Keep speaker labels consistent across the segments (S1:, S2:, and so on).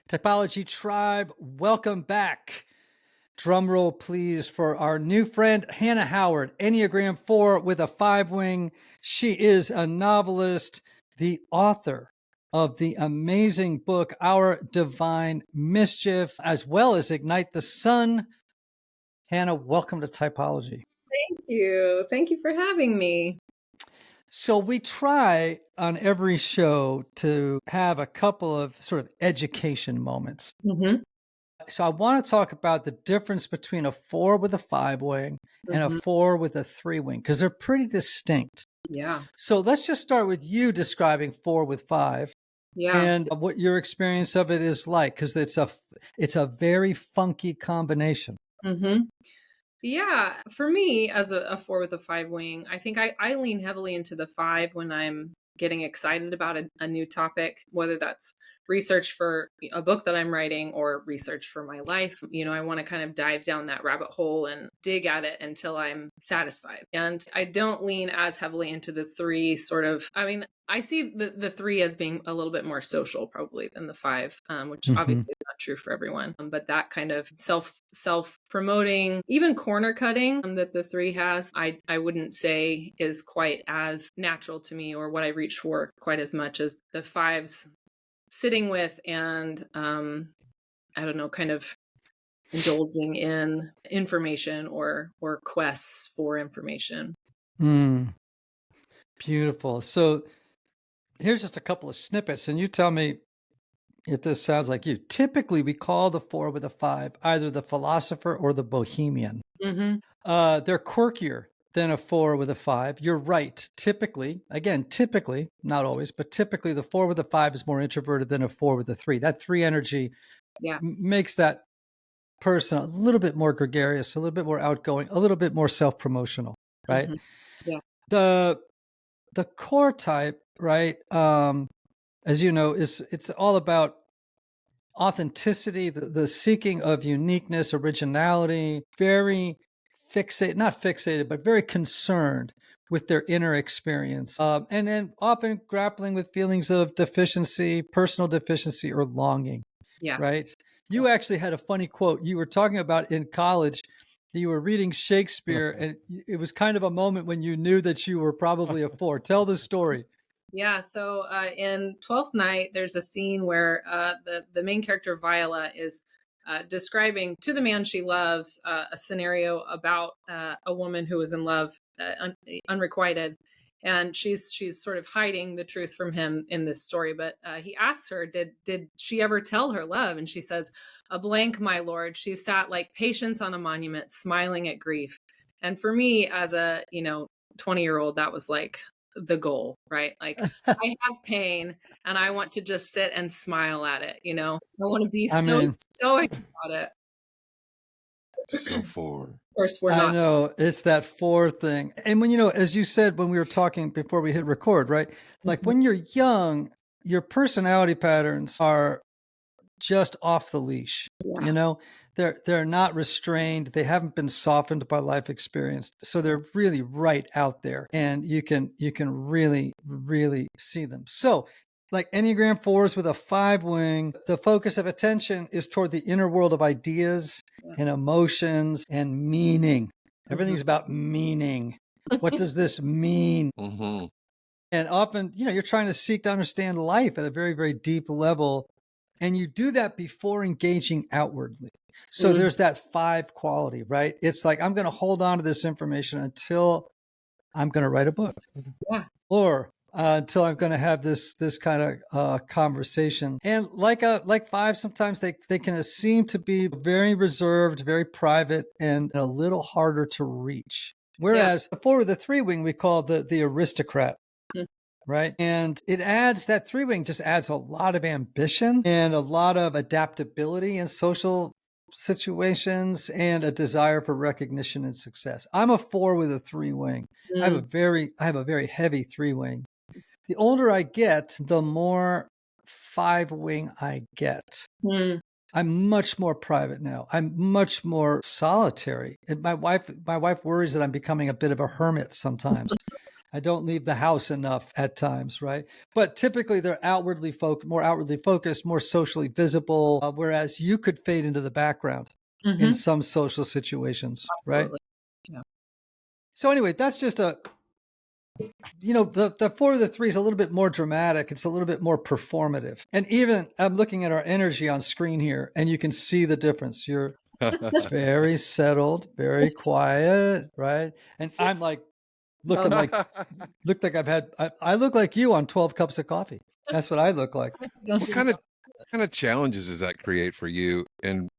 S1: Typology Tribe, welcome back. Drum roll, please, for our new friend, Hanna Howard, Enneagram 4 with a 5-wing. She is a novelist, the author of the amazing book, Our Divine Mischief, as well as Ignite the Sun. Hanna, welcome to Typology.
S2: Thank you. Thank you for having me.
S1: So we try on every show to have a couple of sort of education moments. So I want to talk about the difference between a 4 with a 5-wing and a 4 with a 3-wing, because they're pretty distinct.
S2: Yeah.
S1: So let's just start with you describing 4 with 5 and what your experience of it is like, because it's a very funky combination.
S2: Yeah. For me, as a 4 with a 5-wing, I think I lean heavily into the 5 when I'm getting excited about a new topic, whether that's research for a book that I'm writing or research for my life. I want to kind of dive down that rabbit hole and dig at it until I'm satisfied. And I don't lean as heavily into the 3 sort of, I see the 3 as being a little bit more social probably than the 5, which obviously is not true for everyone. But that kind of self promoting, even corner cutting that the 3 has, I wouldn't say is quite as natural to me or what I reach for quite as much as the 5's sitting with and I don't know, kind of indulging in information or quests for information.
S1: Beautiful. So here's just a couple of snippets, and you tell me if this sounds like you. Typically, we call the 4 with a 5 either the philosopher or the bohemian. They're quirkier than a 4 with a 5. You're right. Typically, not always, but typically the 4 with a 5 is more introverted than a 4 with a 3. That 3 energy makes that person a little bit more gregarious, a little bit more outgoing, a little bit more self-promotional, right? The core type, right, as you know, it's all about authenticity, the seeking of uniqueness, originality, very not fixated, but very concerned with their inner experience. And then often grappling with feelings of deficiency, personal deficiency, or longing. Right? You actually had a funny quote. You were talking about in college, you were reading Shakespeare, and it was kind of a moment when you knew that you were probably a 4. Tell the story.
S2: Yeah, so in Twelfth Night, there's a scene where the main character, Viola, is describing to the man she loves a scenario about a woman who is in love, unrequited, and she's sort of hiding the truth from him in this story. But he asks her, did she ever tell her love? And she says, "A blank, my lord. She sat like Patience on a monument, smiling at grief." And for me, as a 20-year-old, that was like the goal, right? Like I have pain and I want to just sit and smile at it. I want to be stoic about it.
S3: So 4.
S2: Of course, we're not.
S1: I know, it's that 4 thing. And when, as you said, when we were talking before we hit record, right? Like when you're young, your personality patterns are just off the leash. They're not restrained. They haven't been softened by life experience. So they're really right out there, and you can really, really see them. So like Enneagram 4s with a 5-wing, the focus of attention is toward the inner world of ideas and emotions and meaning. Everything's about meaning. What does this mean? And often, you're trying to seek to understand life at a very, very deep level. And you do that before engaging outwardly. So there's that 5 quality, right? It's like, I'm going to hold on to this information until I'm going to write a book. Or until I'm going to have this kind of conversation. And like 5, sometimes they can seem to be very reserved, very private, and a little harder to reach. Whereas the 4 with the 3-wing, we call the aristocrat. Right. And it adds, that 3-wing just adds a lot of ambition and a lot of adaptability in social situations and a desire for recognition and success. I'm a 4 with a 3-wing. I have a very heavy 3-wing. The older I get, the more 5-wing I get. I'm much more private now. I'm much more solitary. And my wife worries that I'm becoming a bit of a hermit sometimes. I don't leave the house enough at times, right? But typically they're more outwardly focused, more socially visible, whereas you could fade into the background in some social situations, right?
S2: Absolutely. Yeah.
S1: So anyway, that's just the 4 of the 3 is a little bit more dramatic. It's a little bit more performative. And even I'm looking at our energy on screen here, and you can see the difference. It's very settled, very quiet, right? And I'm like looking like I look like you on 12 cups of coffee. That's what I look like.
S3: What kind of challenges does that create for you in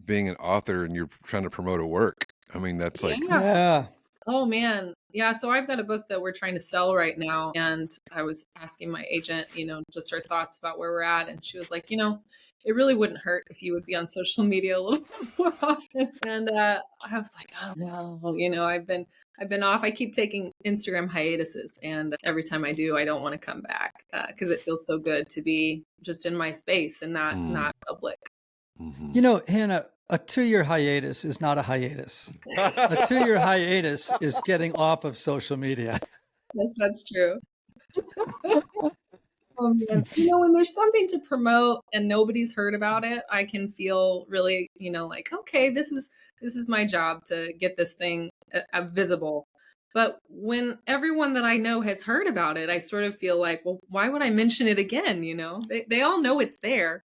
S3: being an author and you're trying to promote a work? I mean, that's like,
S1: Yeah.
S2: Oh man. Yeah. So I've got a book that we're trying to sell right now. And I was asking my agent, just her thoughts about where we're at. And she was like, it really wouldn't hurt if you would be on social media a little bit more often. And I was like, oh no, I've been off. I keep taking Instagram hiatuses. And every time I do, I don't want to come back because it feels so good to be just in my space and not public.
S1: Hannah, a 2-year hiatus is not a hiatus. A 2-year hiatus is getting off of social media.
S2: Yes, that's true. Oh man. When there's something to promote and nobody's heard about it, I can feel really, like, okay, this is my job to get this thing visible. But when everyone that I know has heard about it, I sort of feel like, well, why would I mention it again? They all know it's there.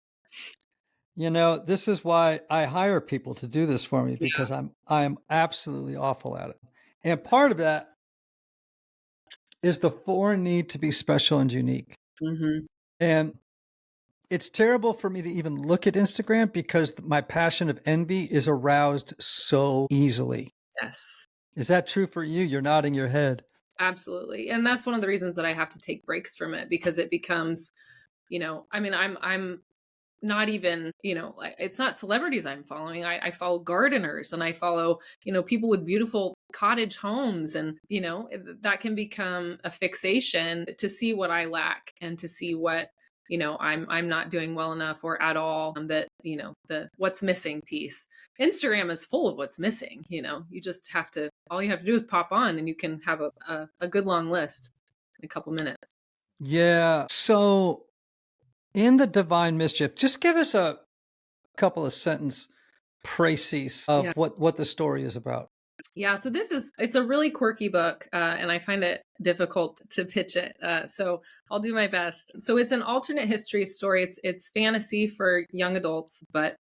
S1: This is why I hire people to do this for me, because I'm absolutely awful at it. And part of that is the 4 need to be special and unique.
S2: Mm-hmm.
S1: And it's terrible for me to even look at Instagram because my passion of envy is aroused so easily.
S2: Yes.
S1: Is that true for you? You're nodding your head.
S2: Absolutely. And that's one of the reasons that I have to take breaks from it, because it becomes, I'm not even, like, it's not celebrities I'm following. I follow gardeners and I follow, people with beautiful cottage homes. And, that can become a fixation to see what I lack and to see what, I'm not doing well enough or at all, that, the what's missing piece. Instagram is full of what's missing. You just all you have to do is pop on and you can have a good long list in a couple minutes.
S1: Yeah. So in the Divine Mischief, just give us a couple of sentence précis of what the story is about.
S2: Yeah, so it's a really quirky book, and I find it difficult to pitch it. So I'll do my best. So it's an alternate history story. It's fantasy for young adults, but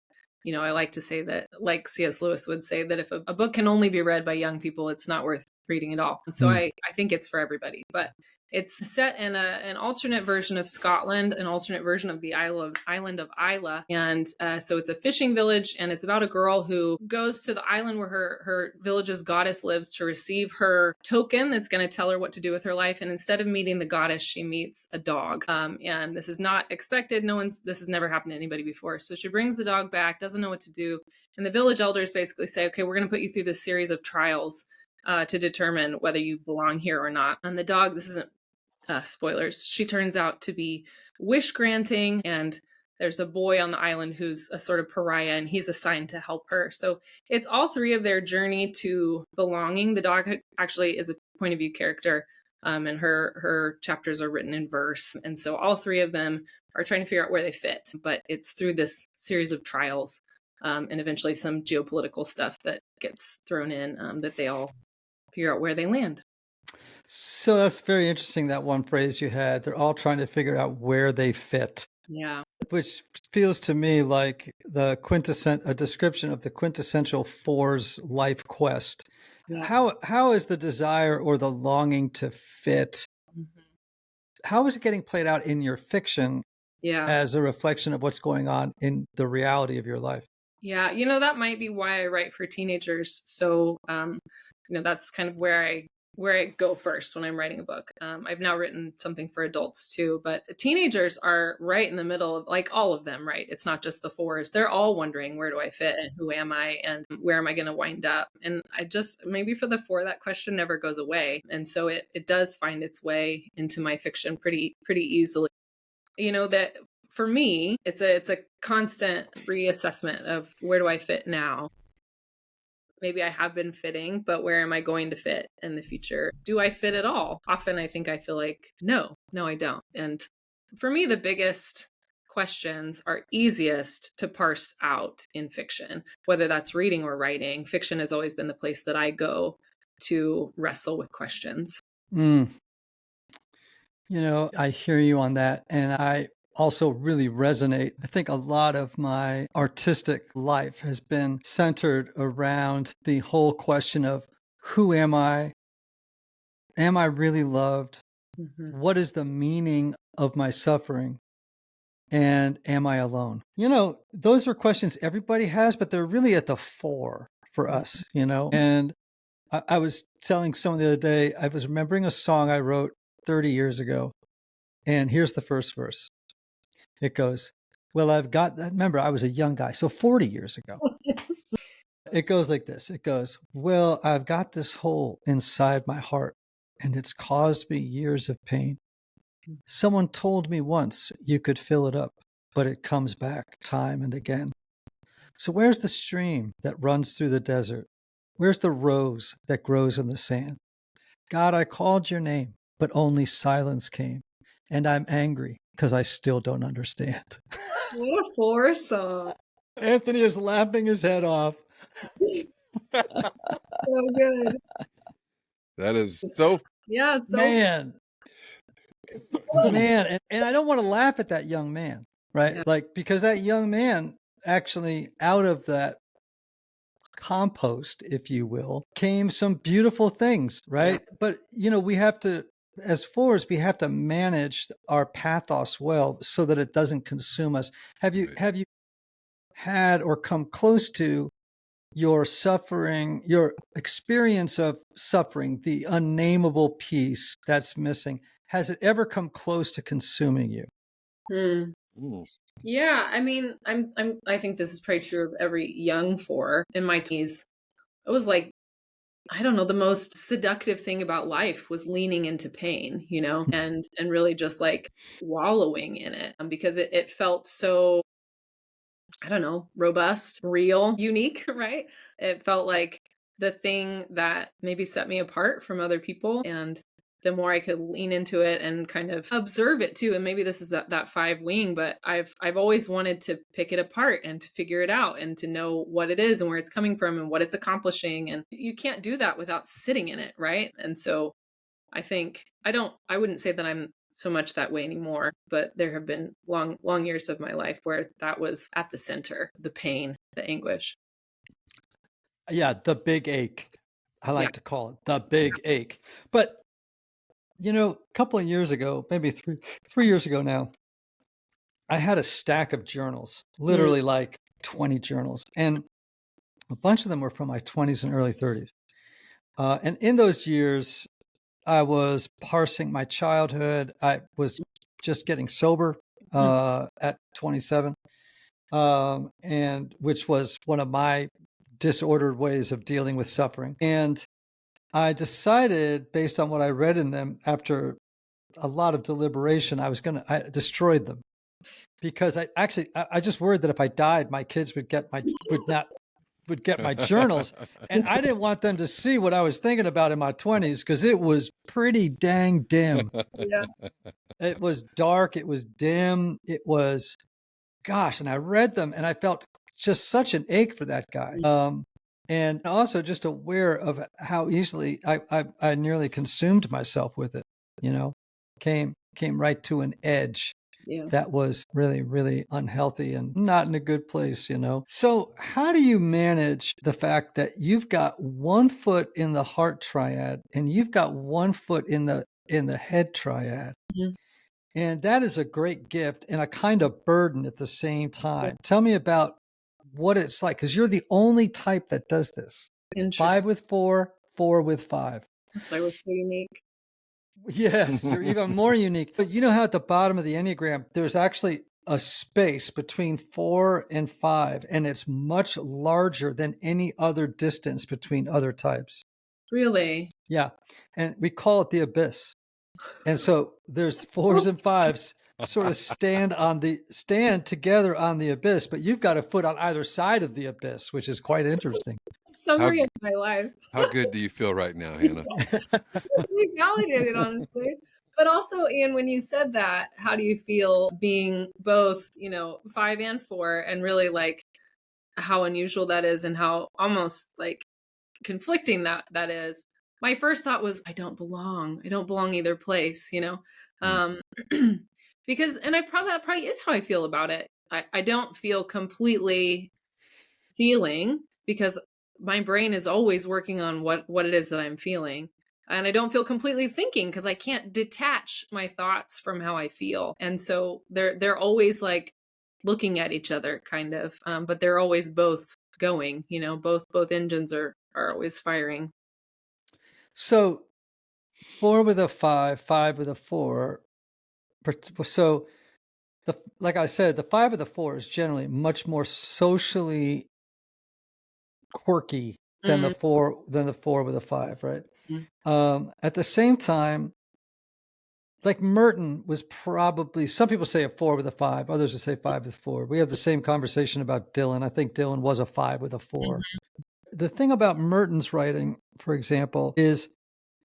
S2: I like to say that, like C.S. Lewis would say, that if a book can only be read by young people, it's not worth reading at all. So I think it's for everybody. But it's set in an alternate version of Scotland, an alternate version of the island of Isla. And so it's a fishing village, and it's about a girl who goes to the island where her village's goddess lives to receive her token that's going to tell her what to do with her life. And instead of meeting the goddess, she meets a dog. And this is not expected. This has never happened to anybody before. So she brings the dog back, doesn't know what to do. And the village elders basically say, okay, we're going to put you through this series of trials to determine whether you belong here or not. And the dog, this isn't spoilers, she turns out to be wish granting, and there's a boy on the island who's a sort of pariah, and he's assigned to help her. So it's all 3 of their journey to belonging. The dog actually is a point of view character, and her chapters are written in verse. And so all 3 of them are trying to figure out where they fit, but it's through this series of trials, and eventually some geopolitical stuff that gets thrown in, that they all figure out where they land.
S1: So that's very interesting, that one phrase you had. They're all trying to figure out where they fit.
S2: Yeah.
S1: Which feels to me like a description of the quintessential Four's life quest. Yeah. How is the desire or the longing to fit? Mm-hmm. How is it getting played out in your fiction as a reflection of what's going on in the reality of your life?
S2: Yeah, that might be why I write for teenagers. So, that's kind of where I go first when I'm writing a book. I've now written something for adults too, but teenagers are right in the middle of, like, all of them, right? It's not just the 4s. They're all wondering, where do I fit and who am I and where am I going to wind up? And maybe for the 4, that question never goes away. And so it does find its way into my fiction pretty easily. That for me, it's a constant reassessment of where do I fit now? maybe I have been fitting, but where am I going to fit in the future? Do I fit at all? Often I think I feel like, no, I don't. And for me, the biggest questions are easiest to parse out in fiction, whether that's reading or writing. Fiction has always been the place that I go to wrestle with questions.
S1: You know, I hear you on that. And I also really resonate. I think a lot of my artistic life has been centered around the whole question of who am I? Am I really loved?
S2: Mm-hmm.
S1: What is the meaning of my suffering? And am I alone? You know, those are questions everybody has, but they're really at the fore for us, you know? And I was telling someone the other day, I was remembering a song I wrote 30 years ago. And here's the first verse. It goes, well, I've got that. Remember, I was a young guy, so 40 years ago. It goes like this. It goes, well, I've got this hole inside my heart, and it's caused me years of pain. Someone told me once you could fill it up, but it comes back time and again. So where's the stream that runs through the desert? Where's the rose that grows in the sand? God, I called your name, but only silence came. And I'm angry because I still don't understand.
S2: What a Four song.
S1: Anthony is laughing his head off.
S2: So good.
S3: That is so.
S2: Yeah. So
S1: Man. Man. And I don't want to laugh at that young man, right?
S2: Yeah.
S1: Like, because that young man actually, out of that compost, if you will, came some beautiful things, right?
S2: Yeah.
S1: But, you know, we have to, as fours, we have to manage our pathos well so that it doesn't consume us. Have you had or come close to your suffering, your experience of suffering, the unnameable piece that's missing? Has it ever come close to consuming you?
S2: Yeah, I mean, I think this is probably true of every young Four. In my 20s, it was like, I don't know, the most seductive thing about life was leaning into pain, you know, and really just like wallowing in it, because it felt so, I don't know, robust, real, unique, right? It felt like the thing that maybe set me apart from other people. And the more I could lean into it and kind of observe it too. And maybe this is that five wing, but I've always wanted to pick it apart and to figure it out and to know what it is and where it's coming from and what it's accomplishing. And you can't do that without sitting in it, right? And so I think I wouldn't say that I'm so much that way anymore, but there have been long years of my life where that was at the center, the pain, the anguish.
S1: Yeah, the big ache. I like to call it the big ache. But you know, a couple of years ago, maybe three years ago now, I had a stack of journals, literally like 20 journals. And a bunch of them were from my 20s and early 30s. And in those years, I was parsing my childhood. I was just getting sober at 27, and which was one of my disordered ways of dealing with suffering. And I decided, based on what I read in them, after a lot of deliberation, I destroyed them because I just worried that if I died, my kids would get my journals, and I didn't want them to see what I was thinking about in my 20s because it was pretty dang dim.
S2: Yeah.
S1: It was dark. It was dim. It was, gosh, and I read them and I felt just such an ache for that guy. And also just aware of how easily I nearly consumed myself with it, you know, came right to an edge.
S2: Yeah.
S1: That was really, really unhealthy and not in a good place, you know. So how do you manage the fact that you've got 1 foot in the heart triad and you've got 1 foot in the head triad?
S2: Mhm.
S1: And that is a great gift and a kind of burden at the same time. Tell me about what it's like, because you're the only type that does this. 5 with 4, 4 with 5.
S2: That's why we're so unique.
S1: Yes, you're even more unique. But you know how at the bottom of the Enneagram, there's actually a space between 4 and 5, and it's much larger than any other distance between other types.
S2: Really?
S1: Yeah. And we call it the abyss. And so there's 4s and 5s sort of stand together on the abyss, but you've got a foot on either side of the abyss, which is quite interesting.
S3: How
S2: summary of my life.
S3: how good do you feel right now, Hannah?
S2: We validated, honestly. But also, Ian, when you said that, how do you feel being both, 5 and 4, and really like how unusual that is and how almost like conflicting that is? My first thought was, I don't belong. I don't belong either place.
S3: Mm.
S2: Um, because, and that probably is how I feel about it. I don't feel completely feeling because my brain is always working on what it is that I'm feeling. And I don't feel completely thinking because I can't detach my thoughts from how I feel. And so they're always like looking at each other kind of. But they're always both going, both engines are always firing.
S1: So 4 with a 5, 5 with a 4. So like I said, the 5 with a 4 is generally much more socially quirky than
S2: Mm,
S1: the 4 with a 5, right?
S2: mm,
S1: At the same time, like Merton was probably, some people say a 4 with a 5, others would say 5 with 4. We have the same conversation about Dylan. I think Dylan was a 5 with a 4.
S2: mhm.
S1: The thing about Merton's writing, for example, is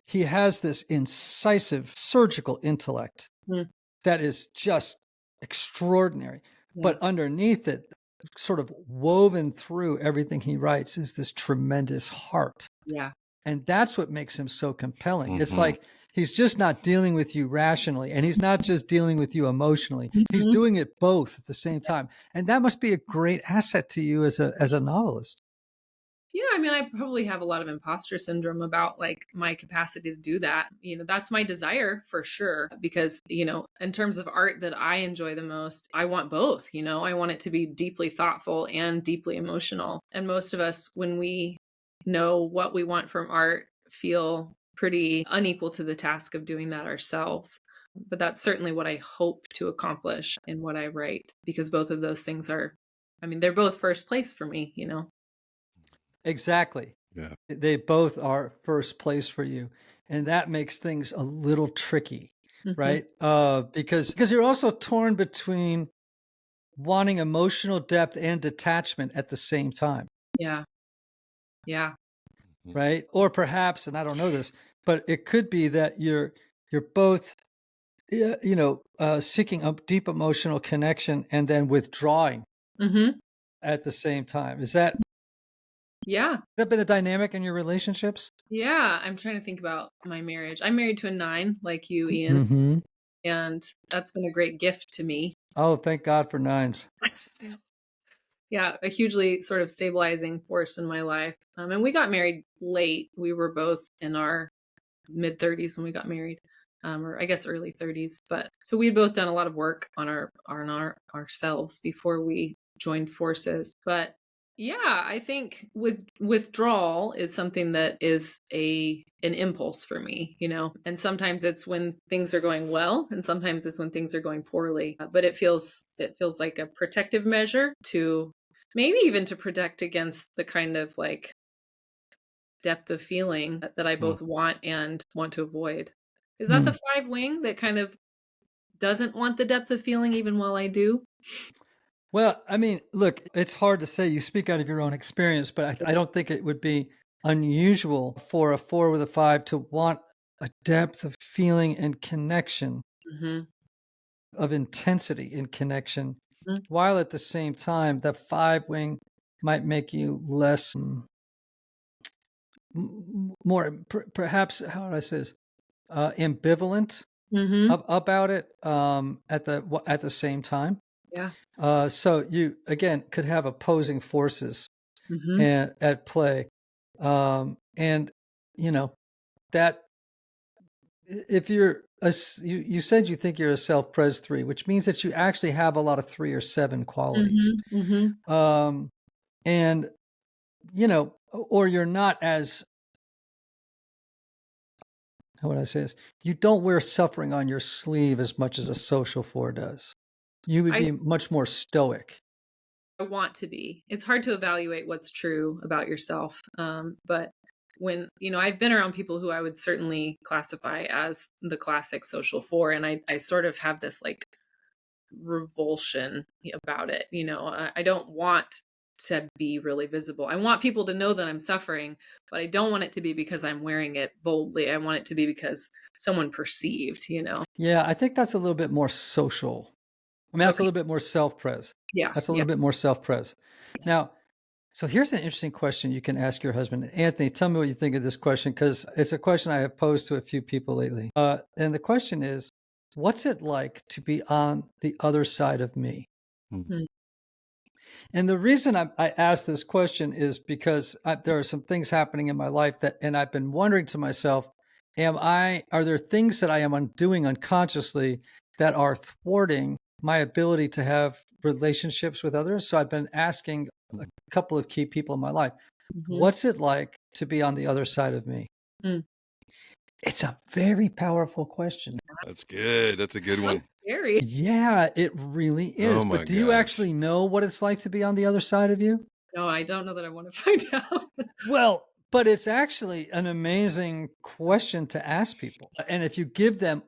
S1: he has this incisive surgical intellect
S2: Mm,
S1: that is just extraordinary.
S2: yeah.
S1: But underneath it, sort of woven through everything he writes, is this tremendous heart.
S2: Yeah.
S1: And that's what makes him so compelling. It's
S3: Mhm.
S1: like he's just not dealing with you rationally, and he's not just dealing with you emotionally. He's
S2: Mhm.
S1: doing it both at the same time. And that must be a great asset to you as a novelist.
S2: Yeah, I mean, I probably have a lot of imposter syndrome about like my capacity to do that. That's my desire for sure. Because, in terms of art that I enjoy the most, I want both. I want it to be deeply thoughtful and deeply emotional. And most of us, when we know what we want from art, feel pretty unequal to the task of doing that ourselves. But that's certainly what I hope to accomplish in what I write, because both of those things they're both first place for me.
S1: Exactly.
S3: Yeah.
S1: They both are first place for you. And that makes things a little tricky,
S2: Hmm.
S1: right? Because you're also torn between wanting emotional depth and detachment at the same time,
S2: Yeah. Yeah.
S3: Mhm.
S1: right? Or perhaps, and I don't know this, but it could be that you're both seeking a deep emotional connection and then withdrawing
S2: Hmm.
S1: at the same time. Is that
S2: Yeah.
S1: that been a dynamic in your relationships?
S2: Yeah. I'm trying to think about my marriage. I'm married to a 9, like you, Ian,
S1: Mm-hmm.
S2: and that's been a great gift to me.
S1: Oh, thank God for nines.
S2: Yeah, a hugely sort of stabilizing force in my life. And we got married late. We were both in our mid 30s when we got married, or I guess early 30s. But so we had both done a lot of work on ourselves before we joined forces. But yeah, I think withdrawal is something that is an impulse for me. And sometimes it's when things are going well, and sometimes it's when things are going poorly. But it feels like a protective measure to maybe even to protect against the kind of like depth of feeling that I
S3: Mm.
S2: both want and want to avoid. Is that
S1: Hmm.
S2: the 5 wing that kind of doesn't want the depth of feeling even while I do?
S1: Well, I mean, look, it's hard to say. You speak out of your own experience, but I don't think it would be unusual for a 4 with a 5 to want a depth of feeling and connection,
S2: Mhm.
S1: of intensity in connection,
S2: Mhm.
S1: while at the same time, the 5 wing might make you less, more, perhaps, how do I say this, ambivalent
S2: Mhm.
S1: about it, at the same time.
S2: Yeah.
S1: So you again could have opposing forces
S2: Mhm.
S1: at play, and you know that if you're you said you think you're a self-pres 3, which means that you actually have a lot of 3 or 7 qualities,
S2: Mhm. Mhm.
S1: um, and or you're not as, how would I say this? You don't wear suffering on your sleeve as much as a social 4 does. You would
S2: I
S1: be much more stoic.
S2: I want to be. It's hard to evaluate what's true about yourself. But when, I've been around people who I would certainly classify as the classic social 4, and I sort of have this like revulsion about it. I don't want to be really visible. I want people to know that I'm suffering, but I don't want it to be because I'm wearing it boldly. I want it to be because someone perceived, you know?
S1: Yeah, I think that's a little bit more social. I mean, that's a
S2: Okay.
S1: little bit more self-pres.
S2: Yeah.
S1: That's a
S2: Yeah.
S1: little bit more self-pres. Now, so here's an interesting question you can ask your husband. Anthony, tell me what you think of this question, because it's a question I have posed to a few people lately. And the question is, what's it like to be on the other side of me?
S2: Hmm.
S1: And the reason I asked this question is because there are some things happening in my life and I've been wondering to myself, are there things that I am doing unconsciously that are thwarting my ability to have relationships with others? So I've been asking a couple of key people in my life,
S2: Mhm.
S1: what's it like to be on the other side of me?
S2: Mm.
S1: It's a very powerful question.
S3: That's good. That's a good one.
S2: Sounds scary.
S1: Yeah, it really is.
S3: Oh my
S1: But do you
S3: gosh.
S1: actually know what it's like to be on the other side of you?
S2: No, I don't know that I want to find out.
S1: Well, but it's actually an amazing question to ask people. And if you give them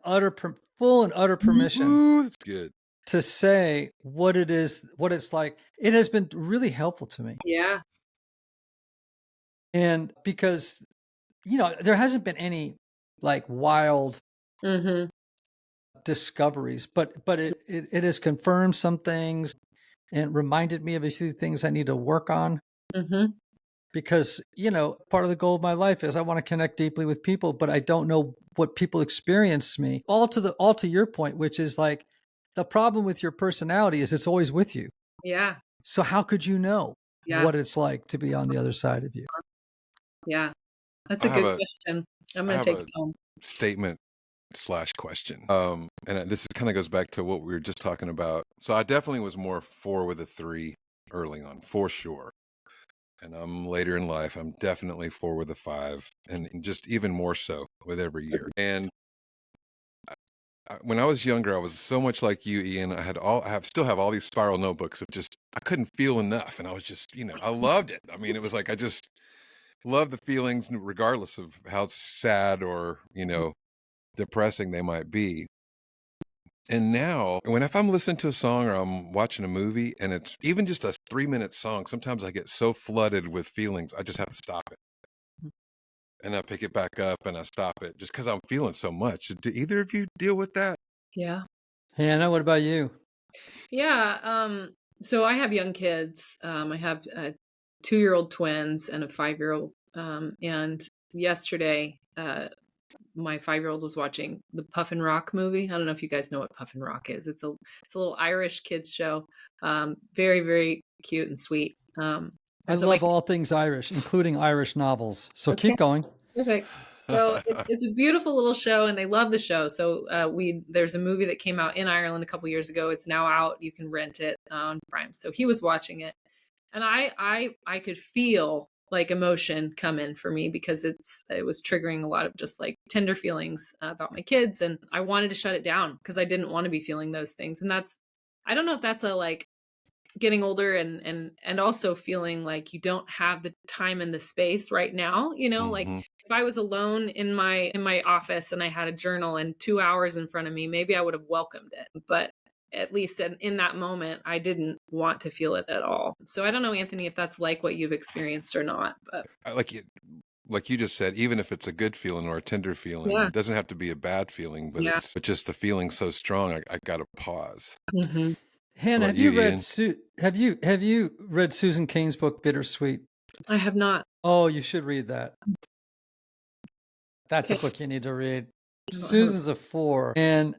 S1: full and utter permission
S3: Ooh, that's good.
S1: to say what it is, what it's like, it has been really helpful to me.
S2: Yeah.
S1: And because, there hasn't been any like wild
S2: Hmm.
S1: discoveries, but it has confirmed some things and reminded me of a few things I need to work on.
S2: Hmm.
S1: Because part of the goal of my life is I want to connect deeply with people, but I don't know what people experience me. All to your point, which is like the problem with your personality is it's always with you.
S2: Yeah.
S1: So how could you know
S2: Yeah.
S1: what it's like to be on the other side of you?
S2: Yeah. That's
S3: I
S2: a
S3: have
S2: good
S3: a
S2: question. I'm
S3: I
S2: going to
S3: have
S2: take
S3: a
S2: it home.
S3: statement slash question. And this kind of goes back to what we were just talking about. So I definitely was more 4 with a 3 early on, for sure. And I'm later in life, I'm definitely 4 with a 5, and just even more so with every year. And when I was younger, I was so much like you, Ian. Still have all these spiral notebooks of just I couldn't feel enough, and I was just I loved it. I mean, it was like I just loved the feelings, regardless of how sad or depressing they might be. And now, if I'm listening to a song or I'm watching a movie, and it's even just a 3-minute song, sometimes I get so flooded with feelings, I just have to stop it. And I pick it back up and I stop it just because I'm feeling so much. Do either of you deal with that?
S2: Yeah.
S1: Hannah, what about you?
S2: Yeah. So I have young kids. I have 2-year-old twins and a 5-year-old. And yesterday, my 5-year-old was watching the Puffin Rock movie. I don't know if you guys know what Puffin Rock is. It's a little Irish kids show. Very, very cute and sweet.
S1: I
S2: And so
S1: love all things Irish, including Irish novels. So
S2: Okay.
S1: keep going.
S2: Perfect. So it's a beautiful little show, and they love the show. So there's a movie that came out in Ireland a couple years ago. It's now out. You can rent it on Prime. So he was watching it, and I could feel like emotion come in for me because it was triggering a lot of just like tender feelings about my kids, and I wanted to shut it down because I didn't want to be feeling those things. And I don't know if that's a like getting older and also feeling like you don't have the time and the space right now, like
S3: Mhm.
S2: if I was alone in my office and I had a journal and 2 hours in front of me, maybe I would have welcomed it, but at least in that moment I didn't want to feel it at all. So I don't know, Anthony, if that's like what you've experienced or not, but
S3: Like you just said, even if it's a good feeling or a tender feeling,
S2: yeah.
S3: it doesn't have to be a bad feeling, but
S2: Yeah.
S3: it's just the feeling so strong. I got to pause.
S2: Hmm.
S3: What
S1: Hannah,
S3: about you, Ian?
S1: have you read Susan Cain's book Bittersweet?
S2: I have not.
S1: Oh, you should read that. That's a
S2: Okay.
S1: book you need to read.
S2: I don't have
S1: Susan's a 4, and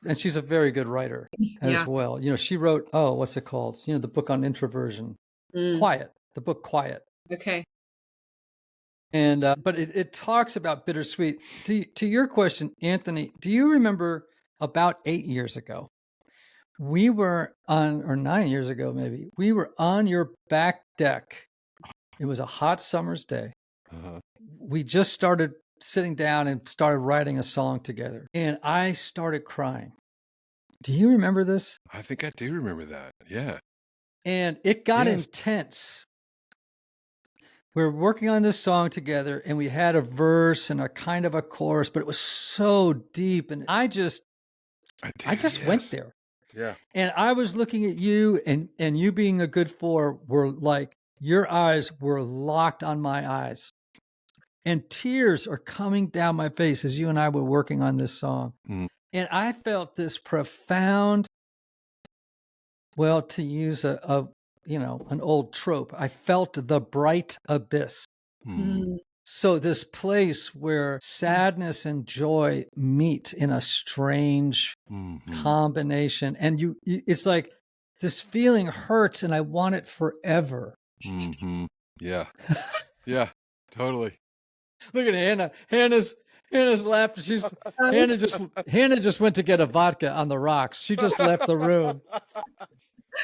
S1: and she's a very good writer
S2: Yeah.
S1: as well. She wrote, what's it called? The book on introversion,
S2: Mm.
S1: Quiet, the book Quiet.
S2: Okay.
S1: And but it talks about bittersweet. To your question, Anthony, do you remember about 8 years ago, we were on, or 9 years ago maybe, we were on your back deck. It was a hot summer's day.
S3: Uh-huh.
S1: We just started sitting down and started writing a song together, and I started crying. Do you remember this?
S3: I think I do remember that. Yeah.
S1: And it got
S3: Yes.
S1: intense. We were working on this song together, and we had a verse and a kind of a chorus, but it was so deep, and I just went there.
S3: Yeah.
S1: And I was looking at you, and you being a good 4 were like, your eyes were locked on my eyes. And tears are coming down my face as you and I were working on this song.
S3: Mm.
S1: And I felt this profound, well, to use an old trope, I felt the bright abyss.
S3: Mm.
S1: So this place where sadness and joy meet in a strange combination, and it's like this feeling hurts and I want it forever.
S3: Yeah. Yeah, totally.
S1: Look at Hannah. Hannah's laughed. Hannah just went to get a vodka on the rocks. She just left the room.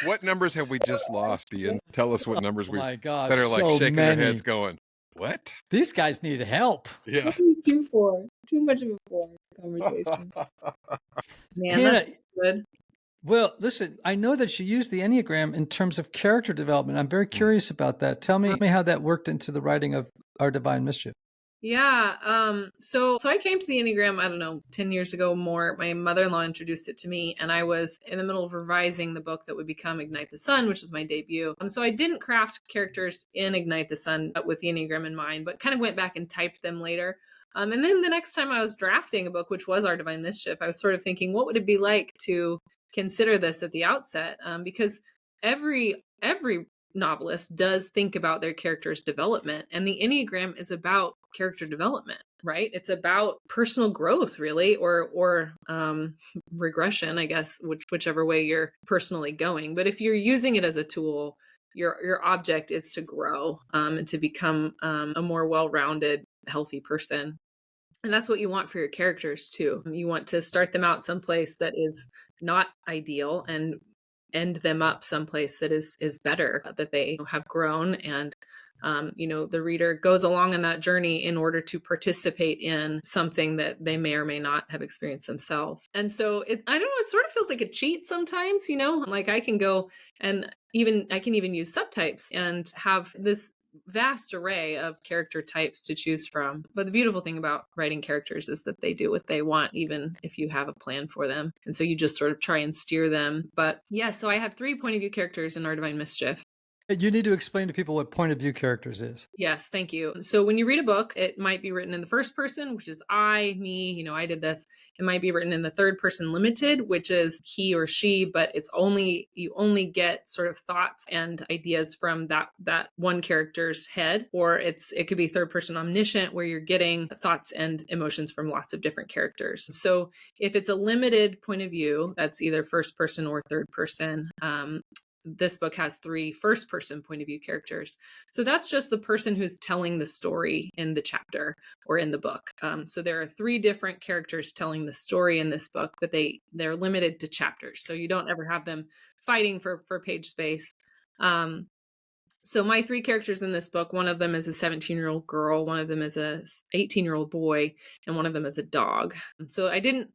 S3: What numbers have we just lost, Ian? Tell us what numbers
S1: My gosh,
S3: that are like
S1: so
S3: shaking
S1: many.
S3: their heads going, what?
S1: These guys need help.
S3: Yeah.
S2: This is too much of a 4 conversation. Man,
S1: Hannah,
S2: that's good.
S1: Well, listen, I know that you use the Enneagram in terms of character development. I'm very curious about that. Tell me how that worked into the writing of Our Divine Mischief.
S2: Yeah. So I came to the Enneagram, I don't know, 10 years ago more. My mother-in-law introduced it to me, and I was in the middle of revising the book that would become Ignite the Sun, which was my debut. So I didn't craft characters in Ignite the Sun with the Enneagram in mind, but kind of went back and typed them later. And then the next time I was drafting a book, which was Our Divine Mischief, I was sort of thinking, what would it be like to consider this at the outset? Because every novelist does think about their character's development, and the Enneagram is about character development, right? It's about personal growth, really, or regression, I guess, whichever way you're personally going. But if you're using it as a tool, your object is to grow and to become a more well-rounded, healthy person. And that's what you want for your characters too. You want to start them out someplace that is not ideal and end them up someplace that is better, that they have grown, and the reader goes along on that journey in order to participate in something that they may or may not have experienced themselves. And so I don't know, it sort of feels like a cheat sometimes, like I can go and I can even use subtypes and have this vast array of character types to choose from. But the beautiful thing about writing characters is that they do what they want, even if you have a plan for them. And so you just sort of try and steer them. But yeah, so I have 3 point of view characters in Our Divine Mischief.
S1: You need to explain to people what point of view characters is.
S2: Yes, thank you. So when you read a book, it might be written in the first person, which is I, me, I did this. It might be written in the third person limited, which is he or she, but you only get sort of thoughts and ideas from that one character's head. Or it could be third person omniscient, where you're getting thoughts and emotions from lots of different characters. So if it's a limited point of view, that's either first person or third person. This book has 3 first person point of view characters. So that's just the person who's telling the story in the chapter or in the book. So there are 3 different characters telling the story in this book, but they're limited to chapters. So you don't ever have them fighting for page space. So my 3 characters in this book, one of them is a 17-year-old girl, one of them is a 18-year-old boy, and one of them is a dog. So I didn't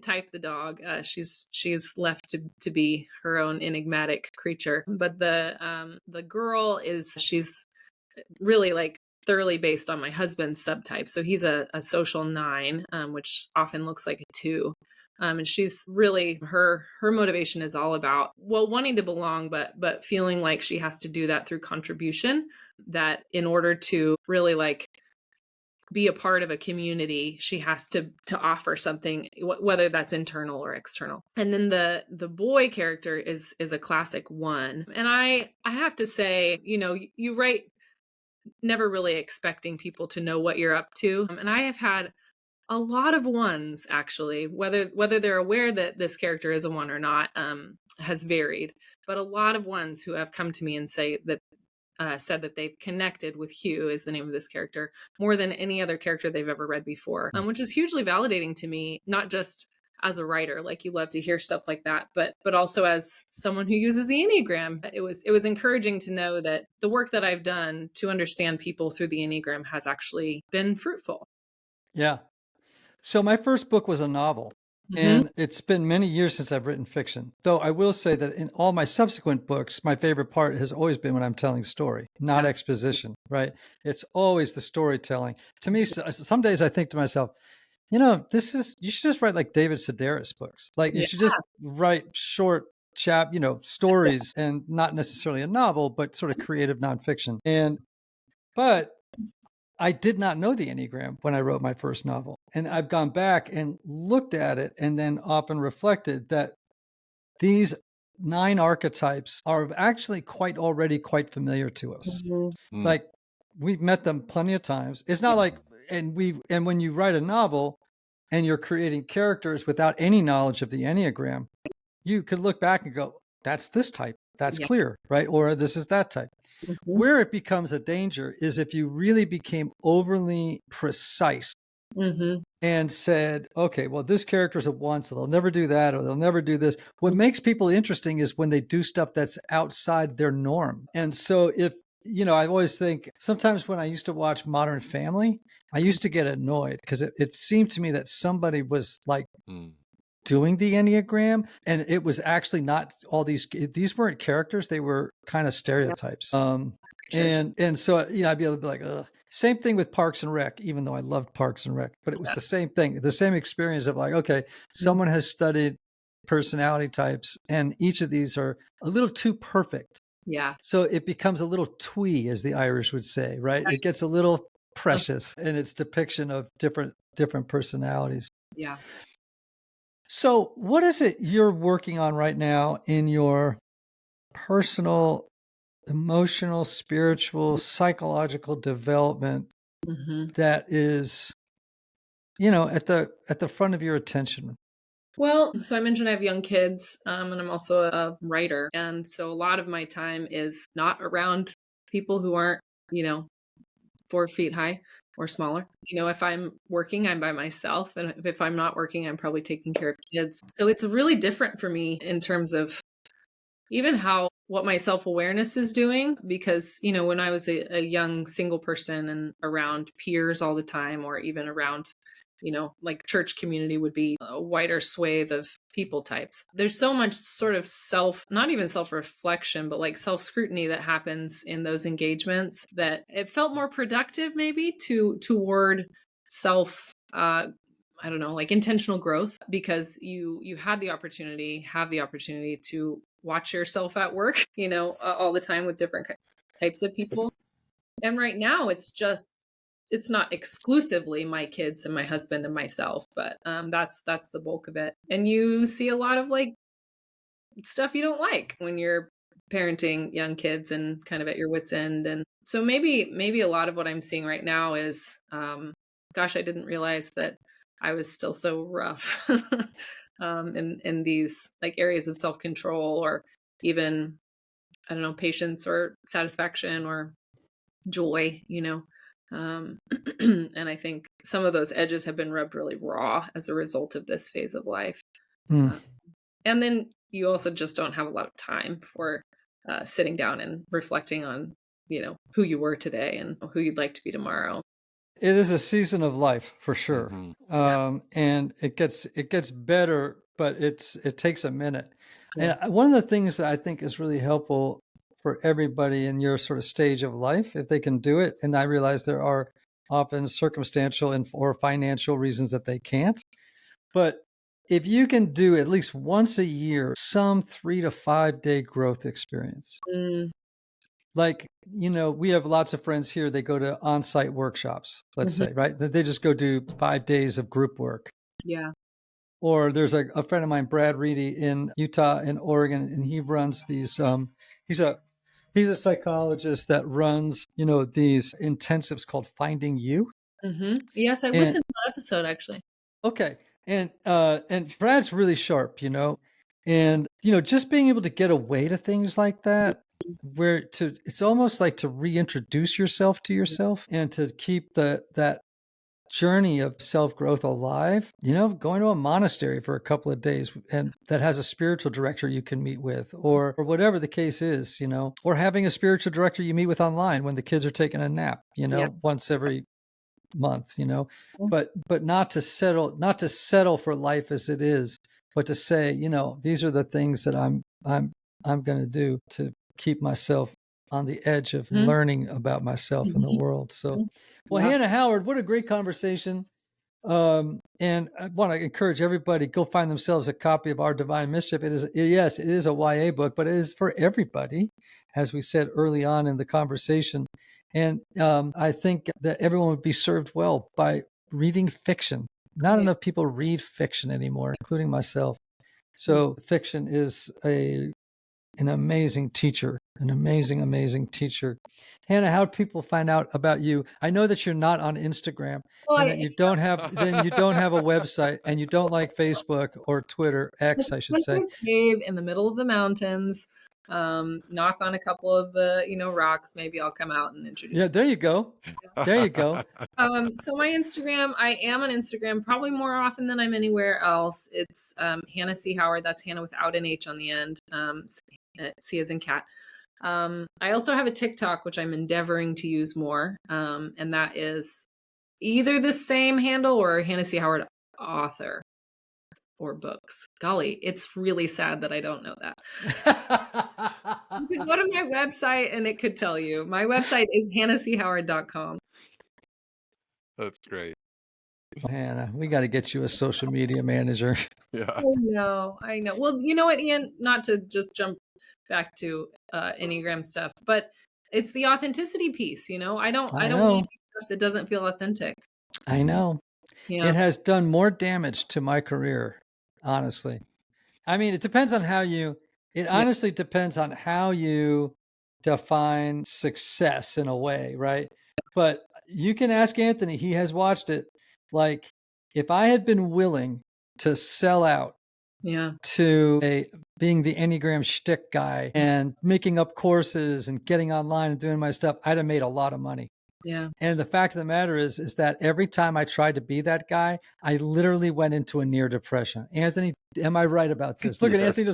S2: type the dog. She's left to be her own enigmatic creature. But the girl she's really like thoroughly based on my husband's subtype. So he's a social 9, which often looks like a 2. And she's really, her motivation is all about, wanting to belong, but feeling like she has to do that through contribution, that in order to really be a part of a community, she has to offer something, whether that's internal or external. And then the boy character is a classic 1. And I have to say, you write never really expecting people to know what you're up to. And I have had a lot of 1s, actually, whether they're aware that this character is a 1 or not, has varied. But a lot of 1s who have come to me and said that they've connected with Hugh, is the name of this character, more than any other character they've ever read before, which is hugely validating to me, not just as a writer, like you love to hear stuff like that, but also as someone who uses the Enneagram. It was encouraging to know that the work that I've done to understand people through the Enneagram has actually been fruitful.
S1: Yeah. So my first book was a novel, and it's been many years since I've written fiction. Though I will say that in all my subsequent books, my favorite part has always been when I'm telling story, not exposition, right? It's always the storytelling. To me, some days I think to myself, you should just write like David Sedaris books. Like you
S2: Yeah.
S1: should just write short stories, and not necessarily a novel, but sort of creative nonfiction. But I did not know the Enneagram when I wrote my first novel. And I've gone back and looked at it and then often reflected that these 9 archetypes are actually already quite familiar to us.
S2: Mm-hmm.
S1: Like we've met them plenty of times. It's not like, and when you write a novel and you're creating characters without any knowledge of the Enneagram, you could look back and go, that's this type. That's clear, right? Or this is that type. Mm-hmm. Where it becomes a danger is if you really became overly precise and said, okay, well, this character's a 1, so they'll never do that, or they'll never do this. What makes people interesting is when they do stuff that's outside their norm. And so I always think sometimes when I used to watch Modern Family, I used to get annoyed because it seemed to me that somebody was like doing the Enneagram, and it was actually not all these weren't characters, they were kind of stereotypes. And so I'd be able to be like, ugh. Same thing with Parks and Rec, even though I loved Parks and Rec, but it was the same thing, the same experience of like, okay, someone has studied personality types, and each of these are a little too perfect. Yeah. So it becomes a little twee, as the Irish would say, right? It gets a little precious in its depiction of different personalities. Yeah. So what is it you're working on right now in your personal, emotional, spiritual, psychological development that is, at the front of your attention?
S2: Well, so I mentioned I have young kids, and I'm also a writer. And so a lot of my time is not around people who aren't, 4 feet high or smaller. If I'm working, I'm by myself. And if I'm not working, I'm probably taking care of kids. So it's really different for me in terms of even what my self-awareness is doing, because, when I was a young single person and around peers all the time, or even around, like church community would be a wider swathe of people types. There's so much sort of not even self-reflection, but like self-scrutiny that happens in those engagements that it felt more productive maybe toward self, I don't know, like intentional growth, because you have the opportunity to watch yourself at work, all the time with different types of people. And right now it's not exclusively my kids and my husband and myself, but that's the bulk of it. And you see a lot of like stuff you don't like when you're parenting young kids and kind of at your wit's end. And so maybe a lot of what I'm seeing right now is, gosh, I didn't realize that I was still so rough in these like areas of self-control, or even, I don't know, patience or satisfaction or joy, and I think some of those edges have been rubbed really raw as a result of this phase of life. And then you also just don't have a lot of time for sitting down and reflecting on, who you were today and who you'd like to be tomorrow.
S1: It is a season of life for sure. And it gets better, but it takes a minute. And one of the things that I think is really helpful for everybody in your sort of stage of life, if they can do it, and I realize there are often circumstantial or financial reasons that they can't, but if you can do at least once a year some 3 to 5 day growth experience. Like, we have lots of friends here, they go to on-site workshops, let's say, right? They just go do 5 days of group work. Yeah. Or there's a friend of mine, Brad Reedy, in Utah and Oregon, and he runs these, he's a psychologist that runs, these intensives called Finding You.
S2: Yes, I listened to that episode actually.
S1: Okay. And Brad's really sharp, and, just being able to get away to things like that, it's almost like to reintroduce yourself to yourself and to keep that journey of self-growth alive, going to a monastery for a couple of days, and that has a spiritual director you can meet with, or whatever the case is, or having a spiritual director you meet with online when the kids are taking a nap, once every month, but not to settle for life as it is, but to say, these are the things that I'm going to do to keep myself on the edge of learning about myself and the world. So, well, Hanna Howard, what a great conversation. And I want to encourage everybody, go find themselves a copy of Our Divine Mischief. It is a YA book, but it is for everybody, as we said early on in the conversation. And I think that everyone would be served well by reading fiction. Not enough people read fiction anymore, including myself. So fiction is an amazing teacher, an amazing teacher. Hannah, how do people find out about you? I know that you're not on Instagram, and that you don't have a website, and you don't like Facebook or Twitter, X, I should say.
S2: Cave in the middle of the mountains. Knock on a couple of the rocks. Maybe I'll come out and introduce.
S1: Yeah, there you go. There you go.
S2: So my Instagram, I am on Instagram probably more often than I'm anywhere else. It's Hanna C. Howard. That's Hannah without an H on the end. C as in cat. I also have a TikTok, which I'm endeavoring to use more. And that is either the same handle or Hanna C. Howard author or books. Golly, it's really sad that I don't know that. You could go to my website and it could tell you. My website is hannachhoward.com.
S3: That's great.
S1: Hannah, we got to get you a social media manager.
S3: Yeah.
S2: I know. Well, you know what, Ian, not to just jump back to Enneagram stuff, but it's the authenticity piece, I don't want to do stuff that doesn't feel authentic.
S1: I know. Yeah. It has done more damage to my career, honestly. I mean, it depends on honestly depends on how you define success in a way, right? But you can ask Anthony, he has watched it. Like, if I had been willing to sell out to being the Enneagram shtick guy and making up courses and getting online and doing my stuff, I'd have made a lot of money.
S2: Yeah.
S1: And the fact of the matter is that every time I tried to be that guy, I literally went into a near depression. Anthony, am I right about this? Look at Anthony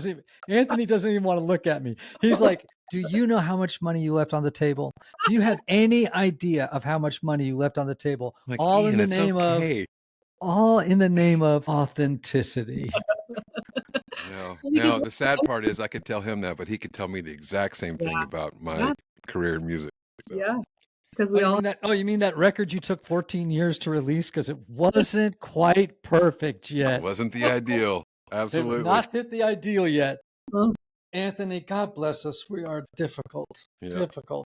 S1: doesn't even want to look at me. He's like, do you know how much money you left on the table? Do you have any idea of how much money you left on the table?
S3: Like,
S1: all
S3: Ian,
S1: in the name of authenticity.
S3: Now, the sad part is I could tell him that, but he could tell me the exact same thing about my career in music. So.
S2: Yeah. Because we
S1: you mean that record you took 14 years to release because it wasn't quite perfect yet?
S3: It wasn't the ideal. Absolutely.
S1: It not hit the ideal yet. Anthony, God bless us. We are difficult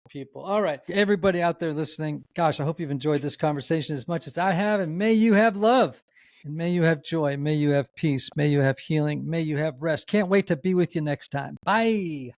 S1: people. All right. Everybody out there listening, gosh, I hope you've enjoyed this conversation as much as I have, and may you have love, and may you have joy, may you have peace, may you have healing, may you have rest. Can't wait to be with you next time. Bye.